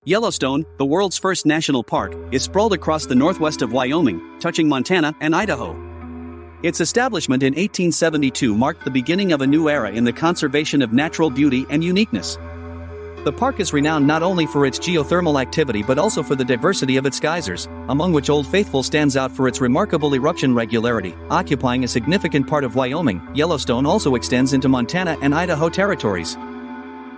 Yellowstone, the world's first national park, is sprawled across the northwest of Wyoming, touching Montana and Idaho. Its establishment in 1872 marked the beginning of a new era in the conservation of natural beauty and uniqueness. The park is renowned not only for its geothermal activity but also for the diversity of its geysers, among which Old Faithful stands out for its remarkable eruption regularity, occupying a significant part of Wyoming. Yellowstone also extends into Montana and Idaho territories.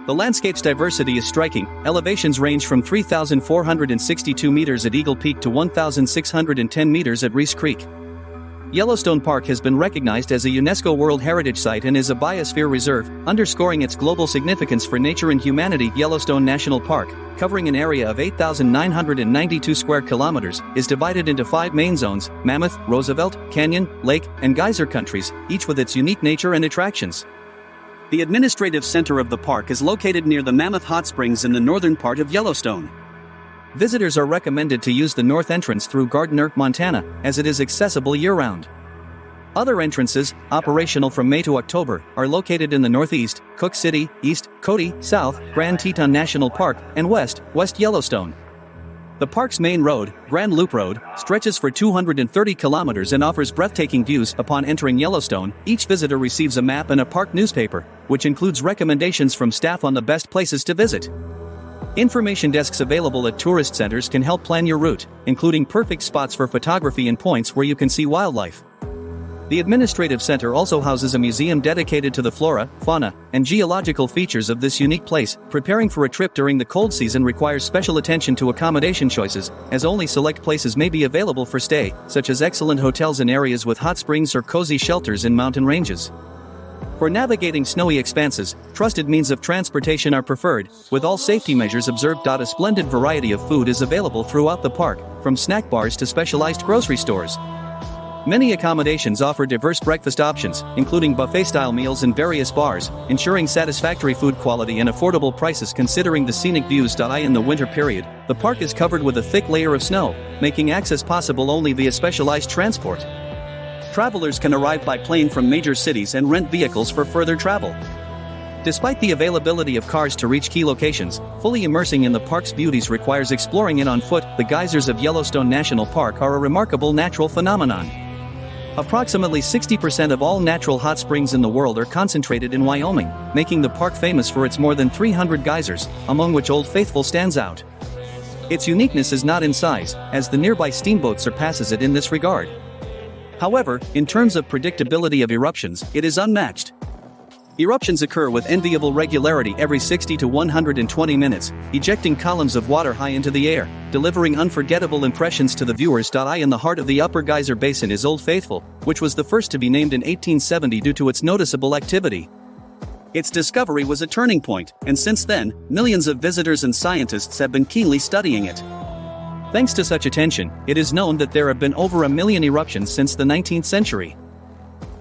The landscape's diversity is striking. Elevations range from 3,462 meters at Eagle Peak to 1,610 meters at Reese Creek. Yellowstone Park has been recognized as a UNESCO World Heritage Site and is a biosphere reserve, underscoring its global significance for nature and humanity. Yellowstone National Park, covering an area of 8,992 square kilometers, is divided into 5 main zones: Mammoth, Roosevelt, Canyon, Lake, and Geyser countries, each with its unique nature and attractions. The administrative center of the park is located near the Mammoth Hot Springs in the northern part of Yellowstone. Visitors are recommended to use the north entrance through Gardner, Montana, as it is accessible year-round. Other entrances, operational from May to October, are located in the northeast, Cook City, east, Cody, south, Grand Teton National Park, and west, West Yellowstone. The park's main road, Grand Loop Road, stretches for 230 kilometers and offers breathtaking views. Upon entering Yellowstone, each visitor receives a map and a park newspaper, which includes recommendations from staff on the best places to visit. Information desks available at tourist centers can help plan your route, including perfect spots for photography and points where you can see wildlife. The administrative center also houses a museum dedicated to the flora, fauna, and geological features of this unique place. Preparing for a trip during the cold season requires special attention to accommodation choices, as only select places may be available for stay, such as excellent hotels in areas with hot springs or cozy shelters in mountain ranges. For navigating snowy expanses, trusted means of transportation are preferred, with all safety measures observed. A splendid variety of food is available throughout the park, from snack bars to specialized grocery stores. Many accommodations offer diverse breakfast options, including buffet-style meals in various bars, ensuring satisfactory food quality and affordable prices considering the scenic views. In the winter period, the park is covered with a thick layer of snow, making access possible only via specialized transport. Travelers can arrive by plane from major cities and rent vehicles for further travel. Despite the availability of cars to reach key locations, fully immersing in the park's beauties requires exploring it on foot. The geysers of Yellowstone National Park are a remarkable natural phenomenon. Approximately 60% of all natural hot springs in the world are concentrated in Wyoming, making the park famous for its more than 300 geysers, among which Old Faithful stands out. Its uniqueness is not in size, as the nearby Steamboat surpasses it in this regard. However, in terms of predictability of eruptions, it is unmatched. Eruptions occur with enviable regularity every 60 to 120 minutes, ejecting columns of water high into the air, delivering unforgettable impressions to the viewers. In the heart of the Upper Geyser Basin is Old Faithful, which was the first to be named in 1870 due to its noticeable activity. Its discovery was a turning point, and since then, millions of visitors and scientists have been keenly studying it. Thanks to such attention, it is known that there have been over 1 million eruptions since the 19th century.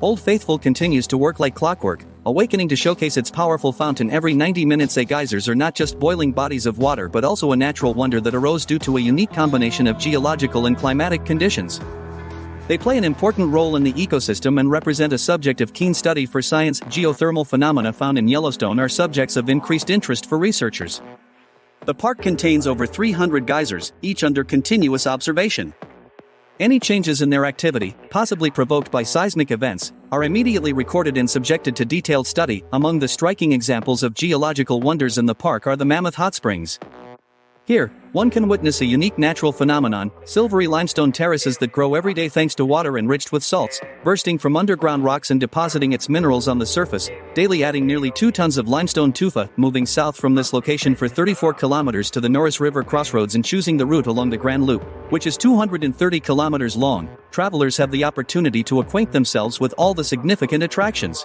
Old Faithful continues to work like clockwork, awakening to showcase its powerful fountain every 90 minutes. Geysers are not just boiling bodies of water but also a natural wonder that arose due to a unique combination of geological and climatic conditions. They play an important role in the ecosystem and represent a subject of keen study for science. Geothermal phenomena found in Yellowstone are subjects of increased interest for researchers. The park contains over 300 geysers, each under continuous observation. Any changes in their activity, possibly provoked by seismic events, are immediately recorded and subjected to detailed study. Among the striking examples of geological wonders in the park are the Mammoth Hot Springs. Here, one can witness a unique natural phenomenon: silvery limestone terraces that grow every day thanks to water enriched with salts, bursting from underground rocks and depositing its minerals on the surface, daily adding nearly 2 tons of limestone tufa. Moving south from this location for 34 kilometers to the Norris River crossroads and choosing the route along the Grand Loop, which is 230 kilometers long, travelers have the opportunity to acquaint themselves with all the significant attractions.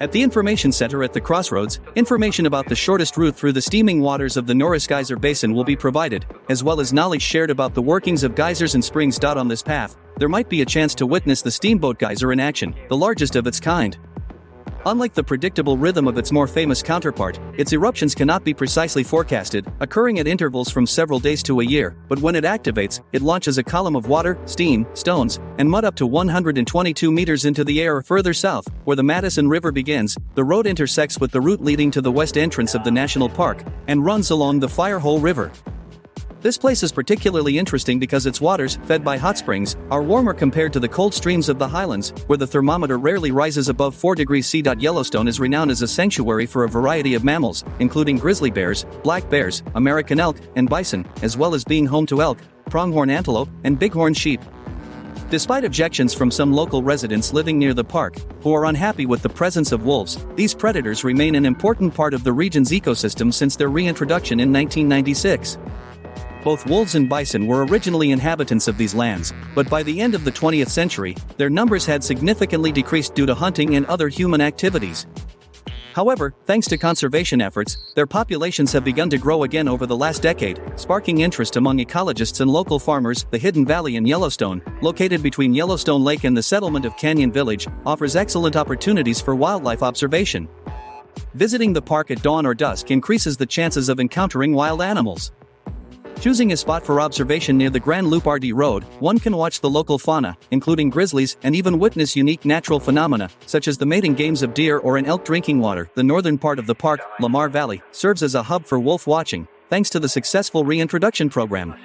At the information center at the crossroads, information about the shortest route through the steaming waters of the Norris Geyser Basin will be provided, as well as knowledge shared about the workings of geysers and springs. On this path, there might be a chance to witness the Steamboat geyser in action, the largest of its kind. Unlike the predictable rhythm of its more famous counterpart, its eruptions cannot be precisely forecasted, occurring at intervals from several days to a year, but when it activates, it launches a column of water, steam, stones, and mud up to 122 meters into the air. Further south, where the Madison River begins, the road intersects with the route leading to the west entrance of the national park, and runs along the Firehole River. This place is particularly interesting because its waters, fed by hot springs, are warmer compared to the cold streams of the highlands, where the thermometer rarely rises above 4 degrees C. Yellowstone is renowned as a sanctuary for a variety of mammals, including grizzly bears, black bears, American elk, and bison, as well as being home to elk, pronghorn antelope, and bighorn sheep. Despite objections from some local residents living near the park, who are unhappy with the presence of wolves, these predators remain an important part of the region's ecosystem since their reintroduction in 1996. Both wolves and bison were originally inhabitants of these lands, but by the end of the 20th century, their numbers had significantly decreased due to hunting and other human activities. However, thanks to conservation efforts, their populations have begun to grow again over the last decade, sparking interest among ecologists and local farmers. The Hidden Valley in Yellowstone, located between Yellowstone Lake and the settlement of Canyon Village, offers excellent opportunities for wildlife observation. Visiting the park at dawn or dusk increases the chances of encountering wild animals. Choosing a spot for observation near the Grand Loop RD Road, one can watch the local fauna, including grizzlies, and even witness unique natural phenomena, such as the mating games of deer or an elk drinking water. The northern part of the park, Lamar Valley, serves as a hub for wolf watching, thanks to the successful reintroduction program.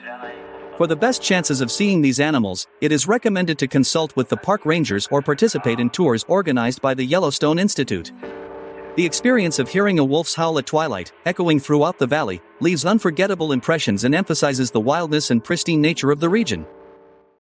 For the best chances of seeing these animals, it is recommended to consult with the park rangers or participate in tours organized by the Yellowstone Institute. The experience of hearing a wolf's howl at twilight, echoing throughout the valley, leaves unforgettable impressions and emphasizes the wildness and pristine nature of the region.